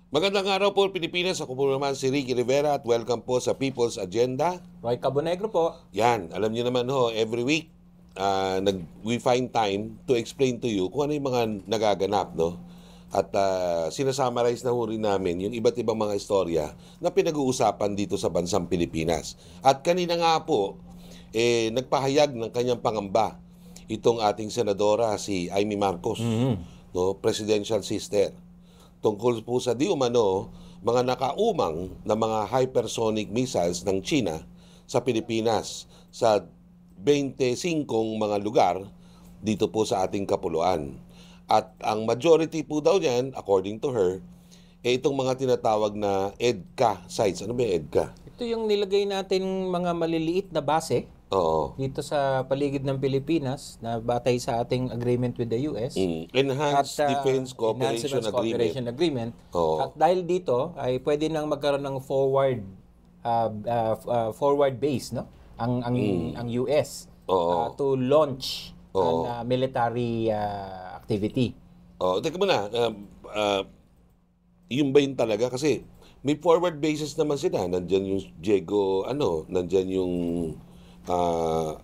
Magandang araw po Pilipinas. Ako po naman si Ricky Rivera at welcome po sa People's Agenda. Roy Cabonegro po. Yan, alam niyo naman every week we find time to explain to you kung ano yung mga nagaganap, no? At sinasummarize na rin namin yung iba't ibang mga istorya na pinag-uusapan dito sa bansang Pilipinas. At kanina nga po, nagpahayag ng kanyang pangamba itong ating senadora si Amy Marcos, no, presidential sister, tungkol po sa di umano mga nakaumang na mga hypersonic missiles ng China sa Pilipinas sa 25 mga lugar dito po sa ating kapuluan. At ang majority po daw niyan, according to her, itong mga tinatawag na EDCA sites. Ano ba yung EDCA? Ito yung nilagay natin mga maliliit na base Oo. dito sa paligid ng Pilipinas na batay sa ating agreement with the US. Enhanced Defense Cooperation Enhanced Agreement. Cooperation Agreement. Oo. At dahil dito ay pwede nang magkaroon ng forward base, no? Ang US Oo. to launch Oo. an military activity. Teka muna, yun ba yun talaga? Kasi may forward bases naman sila. Nandyan yung nandyan yung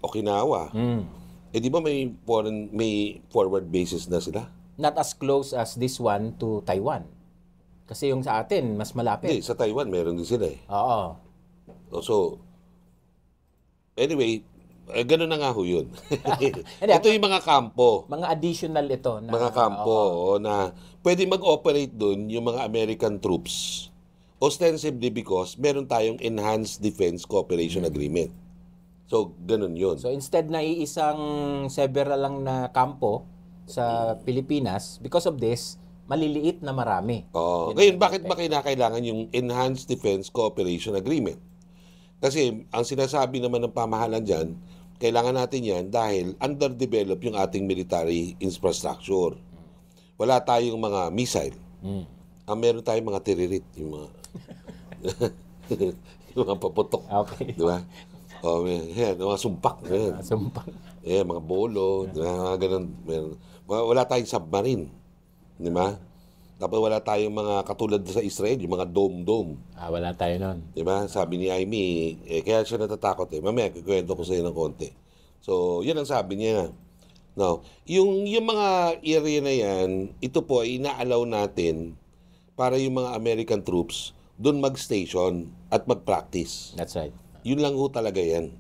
Okinawa. Di ba may forward bases na sila? Not as close as this one to Taiwan. Kasi yung sa atin, mas malapit. Hindi, sa Taiwan meron din sila eh. Oo. So, anyway, ganun na nga ho yun. Hindi, Ito yung mga kampo. Mga additional ito. Na, Mga kampo na pwede mag-operate dun yung mga American troops. Ostensibly because meron tayong Enhanced Defense Cooperation Agreement. So, ganun yun. So instead na iisang several lang na kampo sa Pilipinas, because of this, maliliit na marami. Ngayon, bakit ba kinakailangan yung Enhanced Defense Cooperation Agreement? Kasi ang sinasabi naman ng pamahalaan dyan, kailangan natin yan dahil underdeveloped yung ating military infrastructure. Wala tayong mga missile. Ang meron tayong mga tiririt, yung mga yung mga paputok. Okay. Di ba? Yan, mga sumpak. Yan. Sumpak. Mga bolo, mga ganun. Wala tayong submarine. Di ba? Tapos wala tayong mga katulad sa Israel, yung mga dome-dome. Wala tayo nun. Di ba? Sabi ni Amy, kaya siya natatakot eh. Mamaya, kikwento ko sa iyo ng konti. So, yan ang sabi niya. No, yung mga area na yan, ito po ay ina-allow natin para yung mga American troops doon mag-station at mag-practice. That's right. Yun lang ho talaga yan.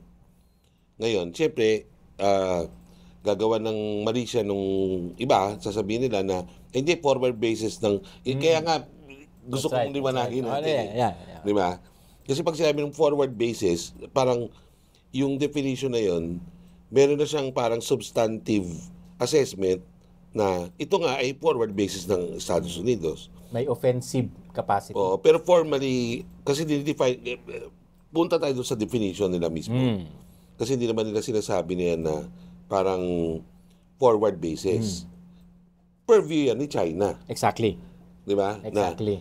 Ngayon, siyempre, gagawa ng mali siya nung iba, sasabihin nila na hindi forward basis ng... Kaya nga, gusto That's kong right. liwanagin natin. Yeah. Di ba? Kasi pag sinabi ng forward basis, parang yung definition na yun, meron na siyang parang substantive assessment na ito nga ay forward basis ng Estados Unidos. May offensive capacity. Pero formally, kasi dinidefine... punta tayo doon sa definition nila mismo. Kasi hindi naman nila sinasabi niya na parang forward basis. Purview yan ni China. Exactly. Di ba? Exactly.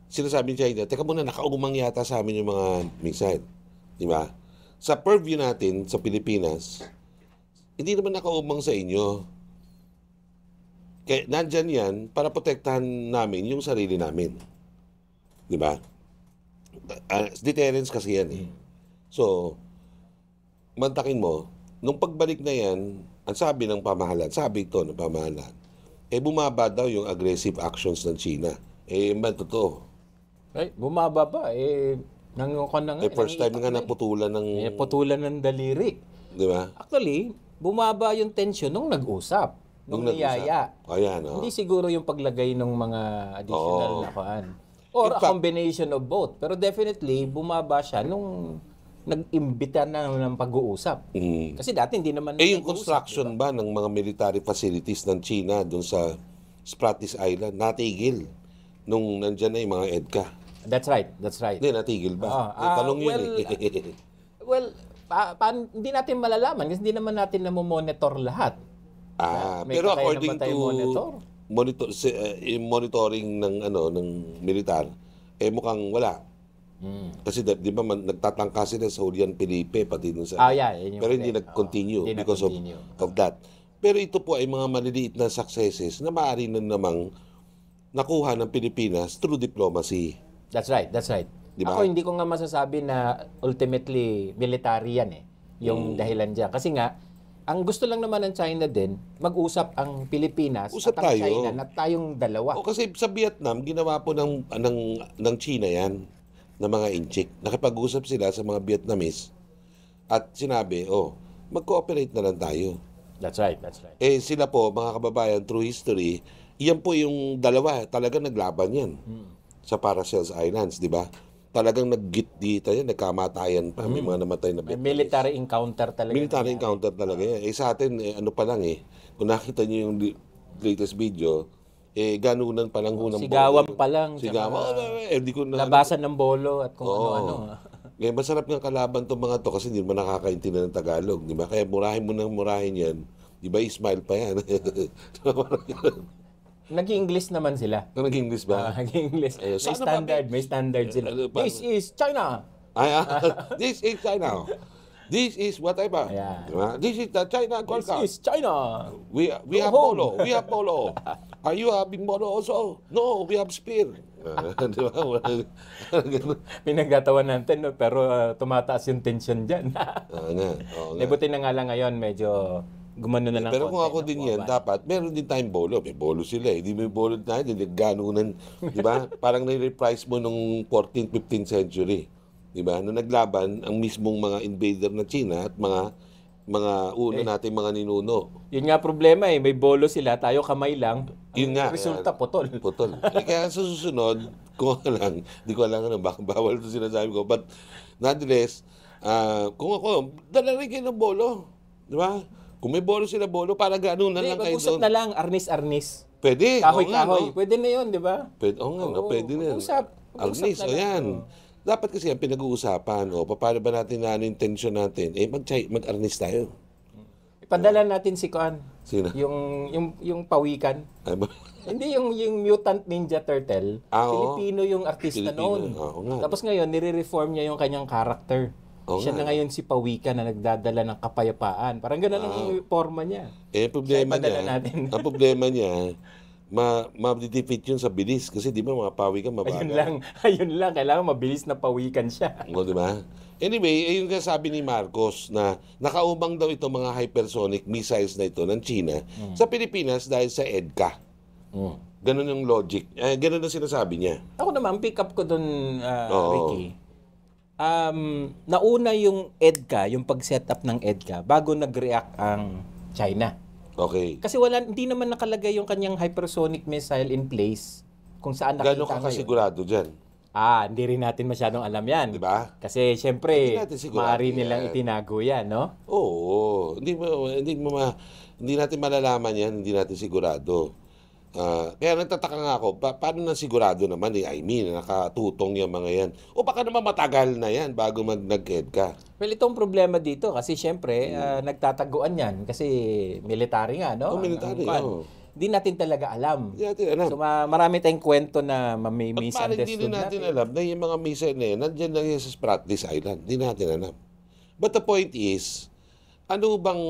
Sinasabi ni China, teka muna, nakaumang yata sa amin yung mga missile. Di ba? Sa purview natin sa Pilipinas, hindi naman nakaumang sa inyo. Kaya nandyan yan para protektahan namin yung sarili namin. Di ba? Deterrence kasi yan eh. So, mantakin mo, nung pagbalik na yan, ang sabi ng pamahalaan, bumaba daw yung aggressive actions ng China. Totoo. Right? Bumaba ba? Nangukan na nga. First time nga naputulan ng... putulan ng daliri. Di ba? Actually, bumaba yung tension nung nag-usap. Nung niyaya. Ayan, Hindi siguro yung paglagay ng mga additional na kuan. Or a combination of both. Pero definitely, bumaba siya nung nag-imbita na ng pag-uusap. Kasi dati hindi naman... yung construction ba ng mga military facilities ng China doon sa Spratlys Island, natigil nung nandyan na yung mga EDCA? That's right. Hindi, natigil ba? Tanong yun eh. Hindi natin malalaman kasi hindi naman natin namomonitor lahat. Pero according to monitoring ng militar, mukhang wala. Kasi di ba nagtatangka sila sa Julian Felipe pati dun sa pero hindi nag-continue because of that. Pero ito po ay mga maliliit na successes na maaari na namang nakuha ng Pilipinas through diplomacy. That's right, that's right. Diba? Ako hindi ko nga masasabi na ultimately military yan yung dahilan dyan. Kasi nga, ang gusto lang naman ng China din, mag-usap ang Pilipinas Usap at ang tayo. China na tayong dalawa. O kasi sa Vietnam, ginawa po ng China yan, ng mga inchik. Nakipag-usap sila sa mga Vietnamese at sinabi, mag-cooperate na lang tayo. That's right, that's right. Sila po, mga kababayan, through history, iyan po yung dalawa, talagang naglaban yan sa Paracels Islands, di ba? Talagang naggit-gita yan, nagkamatayan pa, may mga namatay na May Vietnamese. military encounter talaga. Military encounter talaga yan. Sa atin, ano pa lang kung nakita niyo yung latest video, ganunan pa lang ho ng Sigawan bolo. pa lang. Sigawan, di ko na... Labasan ng bolo at kung ano-ano. Ngayon, masarap ng kalaban tong mga to kasi hindi mo nakakaintindihan ng Tagalog, di ba? Kaya murahin mo nang murahin yan. Di ba, smile pa yan. Nag-English naman sila. Nag-English ba? Nag-English. Eh, May sana standard, may standard sila. This is China. This is China. This is whatever. Ayan. Diba? This is the China Gold This Cup. is China. We have home. polo. We have polo. Are you having polo also? No, we have spear. Di ba? Pinagtatawan natin, no? Pero tumataas yung tension dyan. Oo nga. Buti na nga lang ngayon, medyo gumano na ng Pero kung konti, ako no? din yan, dapat meron din tayong bolo. May bolo sila eh. Hindi may bolo na yun. Ganunan. Di ba? Parang nai-reprise mo nung 14th, 15th century. Di ba? Nung naglaban, ang mismong mga invader na China at mga una nating mga ninuno. Yun nga problema may bolo sila, tayo kamay lang. Yun nga. Resulta, putol. Putol. Kaya sa susunod, kung lang, di ko alam bawal ito sinasabi ko. But nonetheless, kung ako, dala rin kayo ng bolo. Di ba? Kung may bolo sila, bolo, para gano'n na lang kayo Mag-usap doon. na lang, arnis-arnis. Pwede. Kahoy-kahoy. Pwede na yun, di ba? Pwede, pwede na yan. Mag-usap Agnes, na lang. ayan. Dapat kasi ang pinag-uusapan, paano ba natin na intention natin? Mag-arnis tayo. Ipadala natin si Kuan. Sino? Yung pawikan. Ay, Hindi yung Mutant Ninja Turtle. Oo. Filipino yung artista noon. Oo nga. Tapos ngayon, nire-reform niya yung kanyang character. Oo Siya nga. na ngayon si Pawikan na nagdadala ng kapayapaan. Parang gano'n ang forma niya. Problema Siya ipadala niya, natin. ang problema niya, ma-defeat yun sa bilis. Kasi di ba mga pawi ka mabagal. Ayun lang. Kailangan mabilis na pawikan siya. O, di ba? Anyway, yung sabi ni Marcos na nakaumang daw itong mga hypersonic missiles na ito ng China sa Pilipinas dahil sa EDCA. Ganun yung logic. Ganun ang sinasabi niya. Ako naman, pick up ko dun, Oo. Ricky. Nauna yung EDCA, yung pag-set up ng EDCA, bago nag-react ang China. Okay. Kasi hindi naman nakalagay yung kanyang hypersonic missile in place kung saan Gano'n nakita ka ngayon. kasigurado dyan? Hindi rin natin masyadong alam yan. Di ba? Kasi syempre, Hindi natin sigurado maaari yan. nilang itinago yan, no? Oo. Hindi natin malalaman yan, hindi natin sigurado. Kaya nagtataka nga ako, paano na sigurado naman nakatutong yung mga yan? O baka naman matagal na yan bago nag-ed ka. Well, itong problema dito kasi syempre, nagtataguan yan kasi military nga, no? Military, Hindi natin talaga alam. Hindi natin alam. So marami tayong kwento na may At parang hindi misunderstood natin alam na yung mga missile na yan, nandiyan lang yan sa Spratlys Island. Hindi natin alam. But the point is, ano bang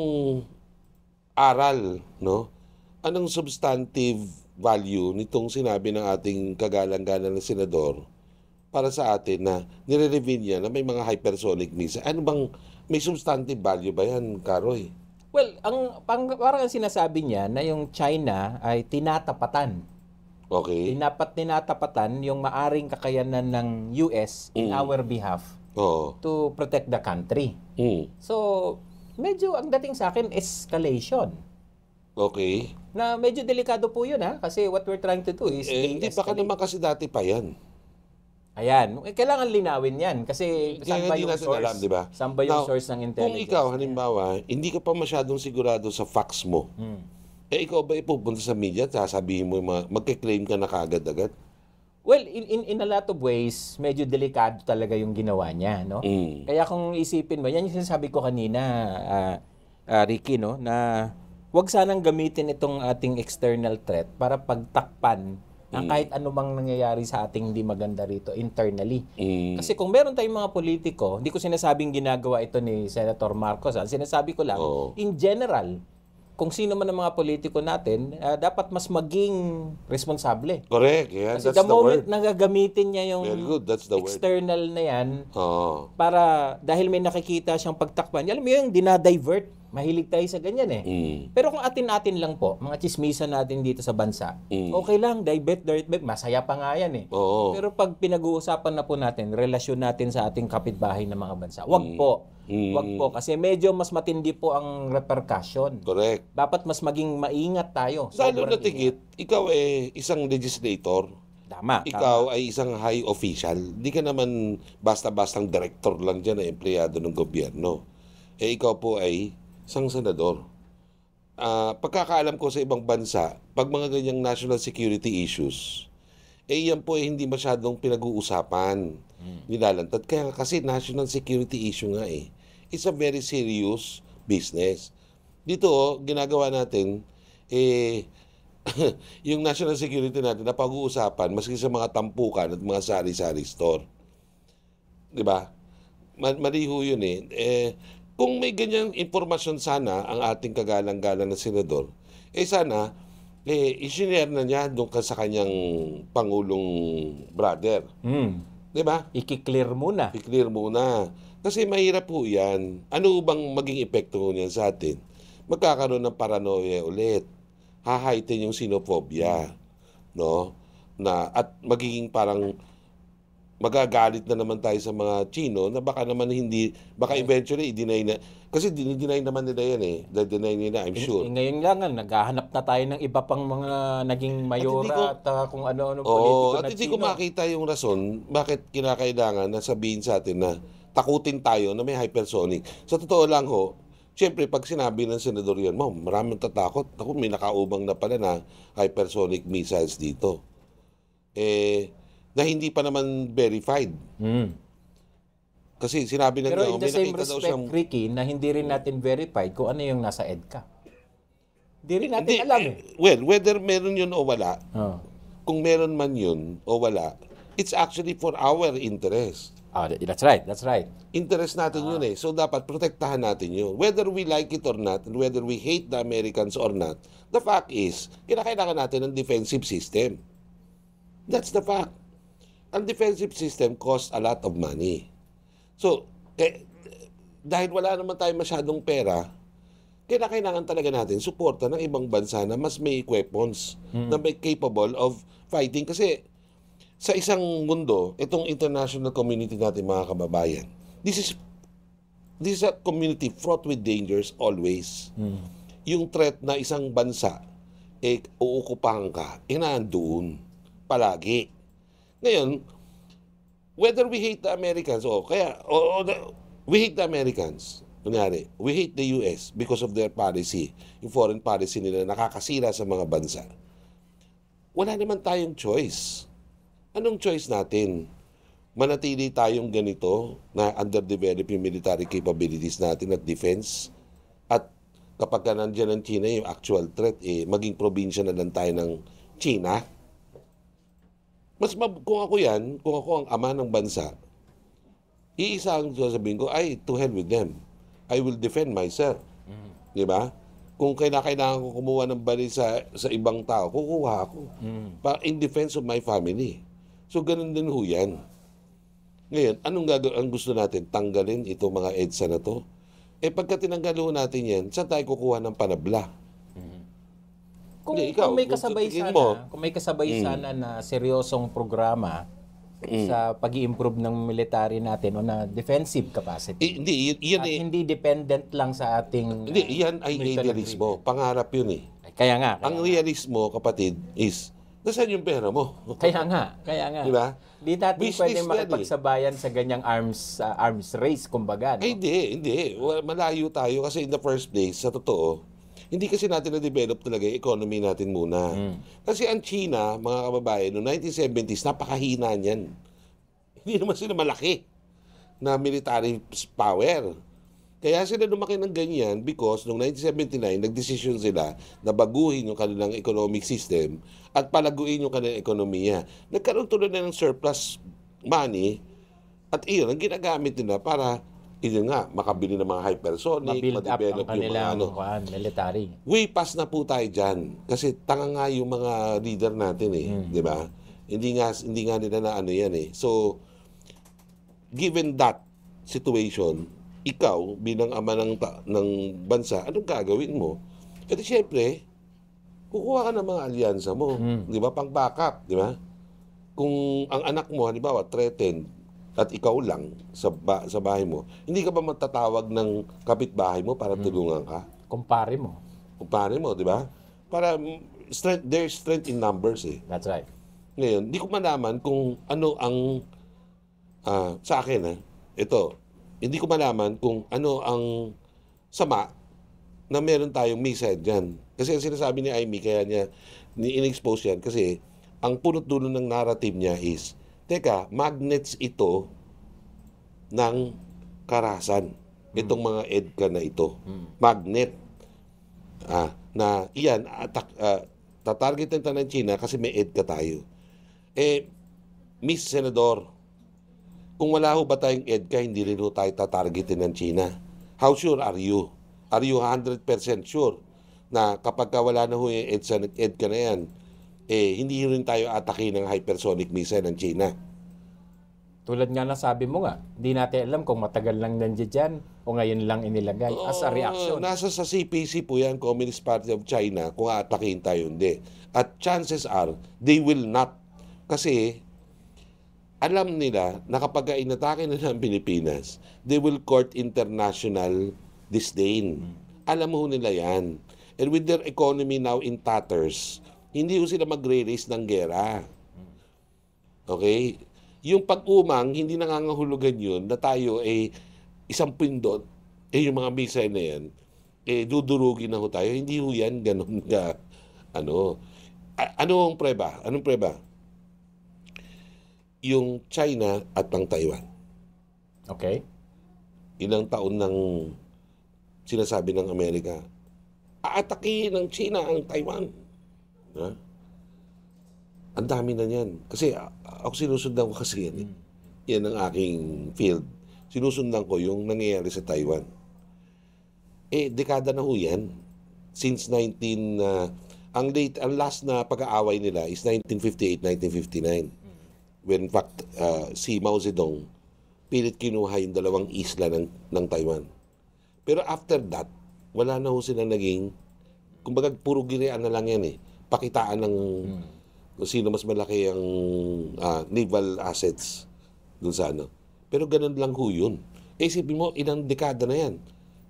aral, no? Anong substantive value nitong sinabi ng ating kagalang-galang na senador para sa atin na nire-reveal niya na may mga hypersonic missile? Ano bang, may substantive value ba yan, Karoy? Well, parang ang sinasabi niya na yung China ay tinatapatan. Okay. Tinatapatan yung maaring kakayanan ng US in our behalf Oo. to protect the country. So, medyo ang dating sa akin, escalation. Okay. Na medyo delikado po yun kasi what we're trying to do is Hindi, baka de-escalate. naman kasi dati pa yan. Ayan, kailangan linawin yan kasi saan ba Hindi yung natin source? alam, di ba? Saan ba yung Now, source ng intelligence? Kung ikaw, halimbawa, hindi ka pa masyadong sigurado sa facts mo, ikaw ba ipupunta sa media at sasabihin mo, magkiklaim ka na kaagad-agad? Well, in a lot of ways, medyo delikado talaga yung ginawa niya, no? Kaya kung isipin mo, yan yung sinasabi ko kanina, Ricky, no, na wag sanang gamitin itong ating external threat para pagtakpan ang kahit anumang nangyayari sa ating hindi maganda rito internally. Kasi kung meron tayong mga politiko, hindi ko sinasabing ginagawa ito ni Senator Marcos. Sinasabi ko lang, in general, kung sino man ang mga politiko natin, dapat mas maging responsable. Correct. Yeah, Kasi that's the the moment word. na gagamitin niya yung Very good. That's the word. external na yan, Oo. para dahil may nakikita siyang pagtakpan, alam mo yung dinadivert. Mahilig tayo sa ganyan eh. Pero kung atin-atin lang po, mga chismisan natin dito sa bansa, okay lang, divert, masaya pa nga yan eh. Oo. Pero pag pinag-uusapan na po natin, relasyon natin sa ating kapitbahay ng mga bansa, wag po. Wag po. Kasi medyo mas matindi po ang repercussion. Correct. Dapat mas maging maingat tayo. Lalo Sobrang na tigit, ikaw isang legislator. Tama. Ikaw ay isang high official. Hindi ka naman basta-bastang director lang dyan na empleyado ng gobyerno. Ikaw po ay isang senador. Pagkakaalam ko sa ibang bansa, pag mga ganyang national security issues, yan po ay hindi masyadong pinag-uusapan. Nilalantad. Kaya kasi national security issue nga eh. It's a very serious business. Dito, ginagawa natin, yung national security natin na pag-uusapan, maski sa mga tampukan at mga sari-sari store. Di ba? Maliho yun eh. Kung may ganyang impormasyon sana ang ating kagalang-galang na senador, sana, i-share na niya doon sa kanyang pangulong brother. Di ba? I-clear muna. I-clear muna. Kasi mahirap po yan. Ano bang maging epekto niyan sa atin? Magkakaroon ng paranoia ulit. Hahaitin yung xenophobia. No? At magiging parang magagalit na naman tayo sa mga Chino na baka naman baka eventually i-deny na. Kasi dinideny naman nila yan eh. Deny nila, I'm sure. Ngayon lang, naghahanap na tayo ng iba pang mga naging mayora at kung ano-ano politiko na at hindi Chino. ko makita yung rason bakit kinakailangan na sabihin sa atin na takutin tayo na may hypersonic. Sa totoo lang siyempre pag sinabi ng senador yan, maraming tatakot. Ako, may nakaubang na pala na hypersonic missiles dito. Na hindi pa naman verified. Kasi sinabi ng Pero in the may same nakita daw respect, siyang... Ricky, na hindi rin natin verified kung ano yung nasa EDCA. Hindi rin natin alam eh. Well, whether meron yun o wala, Oh. kung meron man yun o wala, it's actually for our interest. That's right, that's right. Interest natin yun eh. So dapat protektahan natin yun. Whether we like it or not, and whether we hate the Americans or not, the fact is, kinakailangan natin ng defensive system. That's the fact. Ang defensive system costs a lot of money. So, dahil wala naman tayo masyadong pera, kailangan talaga natin suporta ng ibang bansa na mas may weapons, na may capable of fighting. Kasi sa isang mundo, itong international community natin mga kababayan, this is a community fraught with dangers always. Yung threat na isang bansa, uukupahan ka, inaandoon palagi. Ngayon, whether we hate the Americans, we hate the Americans, kunyari, we hate the US because of their policy, yung foreign policy nila nakakasira sa mga bansa. Wala naman tayong choice. Anong choice natin? Manatili tayong ganito na underdeveloped yung military capabilities natin at defense, at kapag ka nandiyan ng China yung actual threat, maging probinsya na lang tayo ng China. Kung ako ang ama ng bansa, iisa ang sasabihin ko, to hell with them. I will defend myself. Di ba? Kung kailangan ko kumuha ng bali sa ibang tao, kukuha ako. In defense of my family. So, ganun din ho yan. Ngayon, ang gusto natin? Tanggalin itong mga EDSA na to? Pagka tinanggal ho natin yan, saan tayo kukuha ng panabla? Kung may kasabay sana na seryosong programa sa pag-i-improve ng military natin o na defensive capacity. Hindi dependent lang sa ating yan ay idealismo. Pangarap yun eh. Kaya nga. Ang realismo, kapatid, is nasaan yung pera mo? Kaya nga. Diba? Di natin Business pwede yan makipagsabayan sa ganyang arms race, kumbaga. No? Hindi. Malayo tayo kasi in the first place, sa totoo, hindi kasi natin na-develop talaga yung economy natin muna. Kasi ang China, mga kababayan, noong 1970s, napakahina niyan. Hindi naman sila malaki na military power. Kaya sila lumaki ng ganyan because noong 1979, nagdesisyon sila na baguhin yung kanilang economic system at palaguin yung kanilang ekonomiya. Nagkaroon tuloy na ng surplus money at iyon ang ginagamit nila para Yun nga, makabili ng mga hypersonic, Ma-build up ang ma-develop yung mga kanilang military. Way past na po tayo dyan. Kasi tanga nga yung mga leader natin di ba? Hindi nga nila na ano yan So, given that situation, ikaw bilang ama ng bansa, anong gagawin mo? At syempre, kukuha ka ng mga alyansa mo, di ba? Pang backup, di ba? Kung ang anak mo, halimbawa, threatened, at ikaw lang sa bahay mo, hindi ka ba matatawag ng kapitbahay mo para tulungan ka? Kumpare mo. Kumpare mo, di ba? Para there's strength in numbers That's right. Ngayon, hindi ko malaman kung ano ang sa akin ito, hindi ko malaman kung ano ang sama na meron tayong missile dyan. Kasi ang sinasabi ni Amy, kaya niya in-expose yan, kasi ang punot-dulo ng narrative niya is, teka, magnets ito ng karahasan. Itong mga EDCA na ito. Magnet. Na iyan, tatargetin tayo ng China kasi may EDCA tayo. Miss Senador, kung wala ho ba tayong EDCA, hindi rin ho tayo tatargetin ng China. How sure are you? Are you 100% sure na kapag wala na ho yung EDCA na yan, hindi rin tayo atake ng hypersonic missile ng China? Tulad nga na sabi mo nga, hindi natin alam kung matagal lang nandiyan dyan o ngayon lang inilagay as a reaction. Nasa sa CPC po yan, Communist Party of China, kung aatakihin tayo hindi. At chances are, they will not. Kasi alam nila na kapag inatake na ng Pilipinas, they will court international disdain. Alam mo nila yan. And with their economy now in tatters, hindi ho sila magre-raise ng gera. Okay? Yung pag-umang, hindi nangangahulugan yun na tayo isang pindot, yung mga missile na yan, dudurugin na ho tayo. Hindi ho yan ganun ka, Anong preba? Anong preba? Yung China at ang Taiwan. Okay. Ilang taon nang sinasabi ng Amerika, aatake ng China ang Taiwan. Ang dami na yan. Kasi ako sinusundan ko kasi yan. Yan ang aking field. Sinusundan ko yung nangyayari sa Taiwan. Dekada na ho yan. Since ang last na pag-aaway nila is 1958-1959. When in fact, si Mao Zedong pilit kinuha yung dalawang isla ng Taiwan. Pero after that, wala na ho sila naging, kumbaga puro girian na lang yan Pakitaan ng kung sino mas malaki ang naval assets dun sa Pero ganun lang ho yun. Isipin mo, ilang dekada na yan.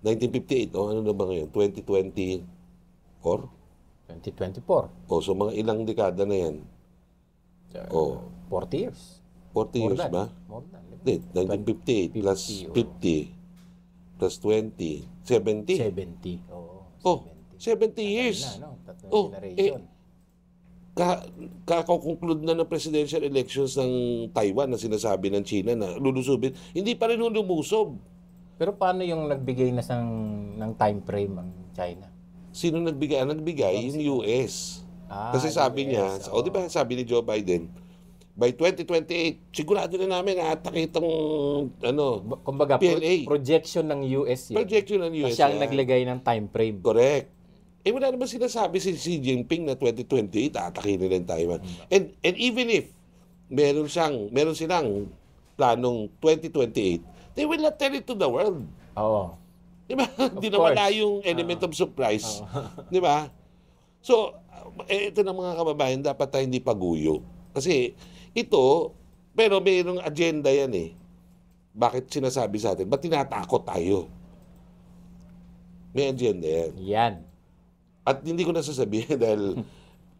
1958, ano na ba ngayon? 2024? 2024. So mga ilang dekada na yan. 40 years. 40 years ba? More than. Hindi, 1958 plus 50 plus 20, 70. 70. 70 years. Tatlong generation. Kakakonclude na ng presidential elections ng Taiwan na sinasabi ng China na lulusubin, hindi pa rin lumusob. Pero paano yung nagbigay na ng time frame ang China? Sino nagbigay? Nagbigay yung US. Kasi sabi niya, di ba sabi ni Joe Biden, by 2028, sigurado na namin atake itong kumbaga, PLA. Projection ng US yun. Projection ng US. Siyang naglagay ng time frame. Correct. Wala naman sinasabi si Xi Jinping na 2028 atake nila yung Taiwan. And even if meron silang planong 2028, they will not tell it to the world. Oo. Di ba? Hindi naman na yung element of surprise. Di ba? So, ito na mga kababayan, dapat tayo hindi paguyo. Kasi ito, pero mayroong agenda yan Bakit sinasabi sa atin? Ba't tinatakot tayo? May agenda yan. Yan. At hindi ko nasasabihin dahil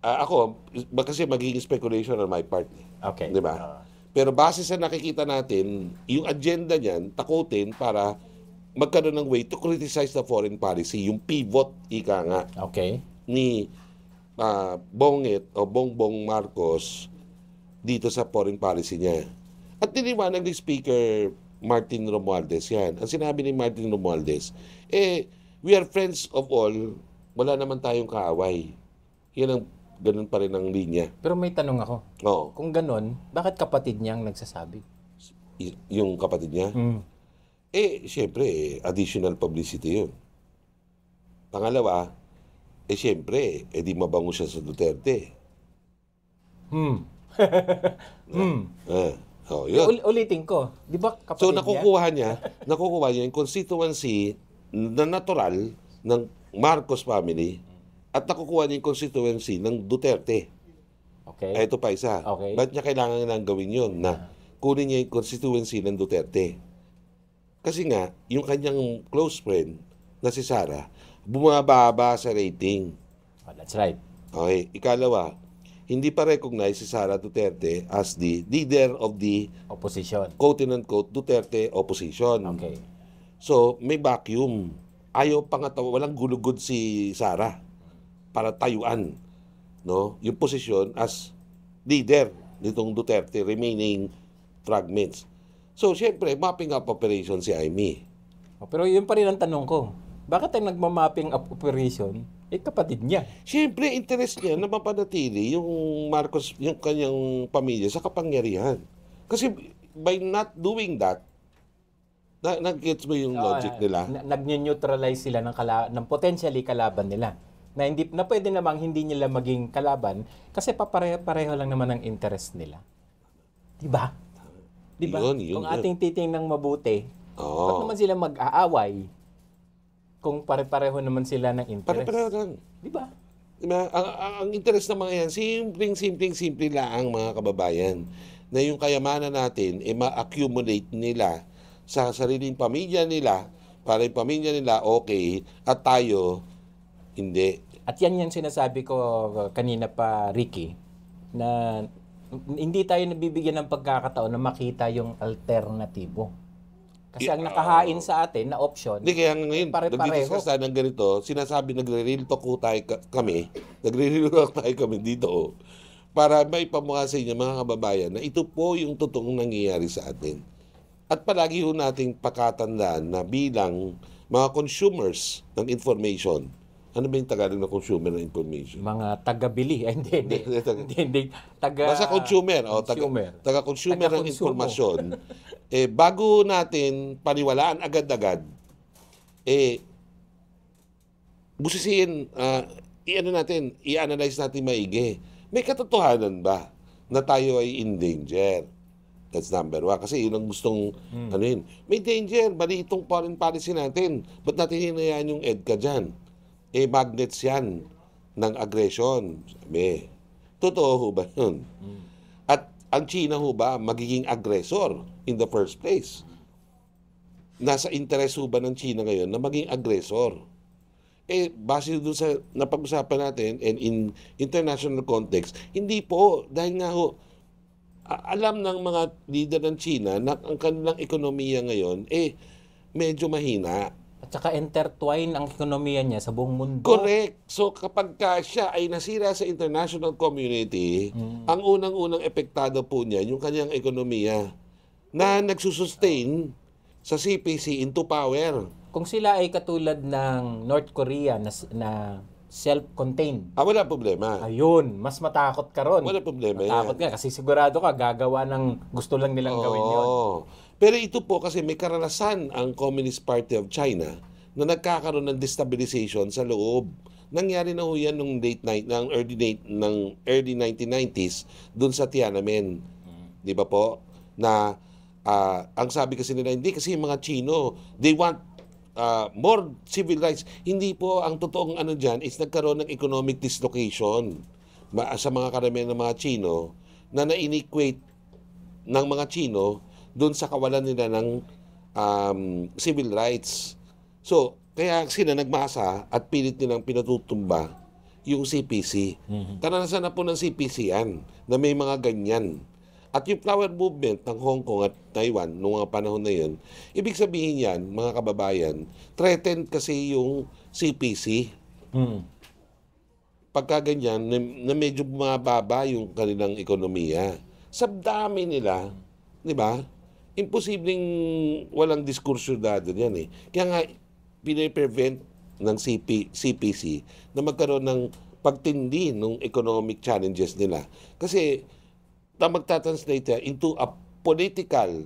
ako, kasi magiging speculation on my part. Okay. Di ba? Pero base sa nakikita natin, yung agenda niyan, takutin para magkaroon ng way to criticize the foreign policy, yung pivot, ika nga, ni Bongbong Marcos dito sa foreign policy niya. At niliwanag ni Speaker Martin Romualdez yan. Ang sinabi ni Martin Romualdez, we are friends of all, wala naman tayong kaaway. Yan ang ganun pa rin ang linya. Pero may tanong ako. Oo. Kung ganun, bakit kapatid niyang nagsasabi? Yung kapatid niya? Siyempre, additional publicity yun. Pangalawa, siyempre, di mabango siya sa Duterte. Yun. Ulitin ko. Di ba kapatid So, niya? nakukuha niya yung constituency na natural ng Marcos family at nakukuha niya yung constituency ng Duterte. Okay. Ito pa isa. Okay. Ba't niya kailangan nang gawin yun na kunin niya yung constituency ng Duterte? Kasi nga, yung kanyang close friend na si Sara, bumababa sa rating. Oh, that's right. Okay. Ikalawa, hindi pa recognize si Sara Duterte as the leader of the Opposition. quote-unquote Duterte opposition. Okay. So, may vacuum. Ayaw walang gulugod si Sara para tayuan, no, yung posisyon as leader nitong Duterte remaining fragments. So, syempre, mapping up operation si Amy. Pero yun pa rin ang tanong ko. Bakit ang nagmamapping up operation, kapatid niya? Syempre, interest niya na mapanatili yung Marcos, yung kanyang pamilya sa kapangyarihan. Kasi by not doing that, nag-gets mo yung logic nila? Nag-neutralize sila ng potentially kalaban nila. Na pwede namang hindi nila maging kalaban kasi pareho lang naman ang interest nila. Diba? Diba? Kung ating titingnan mabuti, ba't naman sila mag-aaway kung pare-pareho naman sila ng interest? Pare-pareho lang. Diba? Diba? Ang interest ng mga yan, simple lang mga kababayan, na yung kayamanan natin, ma-accumulate nila sa sariling pamilya nila, para yung pamilya nila okay, at tayo, hindi. At yan yung sinasabi ko kanina pa, Ricky, na hindi tayo nabibigyan ng pagkakataon na makita yung alternatibo. Kasi ang nakahain sa atin na option, Hindi, kaya ngayon, nag-discuss tayo ng ganito, sinasabi, nagre-real talk kami dito, para may pamukha sa inyo, mga kababayan, na ito po yung totoong nangyayari sa atin. At palagi ho nating pakatandaan na bilang mga consumers ng information, ano ba yung Tagalog na consumer ng information? mga taga-bili. Hindi. Basta consumer. Taga-consumer ng informasyon. Bago natin paniwalaan agad-agad, busisiin, i-analyze natin maigi. May katotohanan ba na tayo ay in danger? That's number one. Kasi yun ang gustong, may danger. Mali itong foreign policy natin. Ba't natin hinayaan yung EDCA dyan? Magnets yan ng aggression. Sabi, totoo ho ba yun? At ang China ho ba magiging aggressor in the first place? Nasa interest ho ba ng China ngayon na maging aggressor? Base doon sa napag-usapan natin and in international context, hindi po. Dahil nga ho, alam ng mga leader ng China na ang kanilang ekonomiya ngayon, medyo mahina. At saka intertwine ang ekonomiya niya sa buong mundo. Correct. So kapag siya ay nasira sa international community, ang unang-unang epektado po niya yung kanyang ekonomiya na nagsusustain sa CPC into power. Kung sila ay katulad ng North Korea na self-contained. Wala problema. Ayun, mas matakot ka ron. Wala problema matakot ka kasi sigurado ka gagawa ng gusto lang nilang gawin yun. Pero ito po kasi may karanasan ang Communist Party of China na nagkakaroon ng destabilization sa loob. Nangyari na ho yan nung early 1990s dun sa Tiananmen. Di ba po? Na ang sabi kasi nila, hindi kasi yung mga Chino, they want more civil rights. Hindi po, ang totoong ano dyan is nagkaroon ng economic dislocation sa mga karamihan ng mga Chino na na-inequate ng mga Chino doon sa kawalan nila ng civil rights. So, kaya sila nagmasa at pilit nilang pinatutumba yung CPC. Karanasan na po ng CPC yan, na may mga ganyan. At yung flower movement ng Hong Kong at Taiwan noong mga panahon na yun, ibig sabihin yan, mga kababayan, threatened kasi yung CPC. Pagka ganyan, na medyo bumababa yung kanilang ekonomiya. Sa dami nila, di ba? Imposibleng walang diskurso dado yan Kaya nga, pinaprevent ng CPC na magkaroon ng pagtindi ng economic challenges nila. Kasi, magta-translate into a political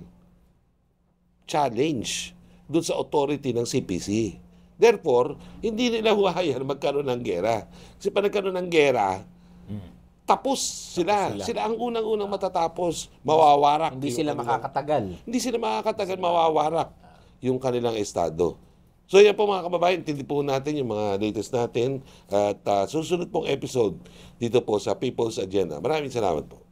challenge doon sa authority ng CPC. Therefore, hindi nila huwayan magkaroon ng gera. Kasi pag nagkaroon ng gera, tapos sila. Sila ang unang-unang matatapos. Mawawarak. Hindi sila makakatagal. Hindi sila makakatagal, mawawarak yung kanilang estado. So yan po mga kababayan, intindi po natin yung mga latest natin at susunod pong episode dito po sa People's Agenda. Maraming salamat po.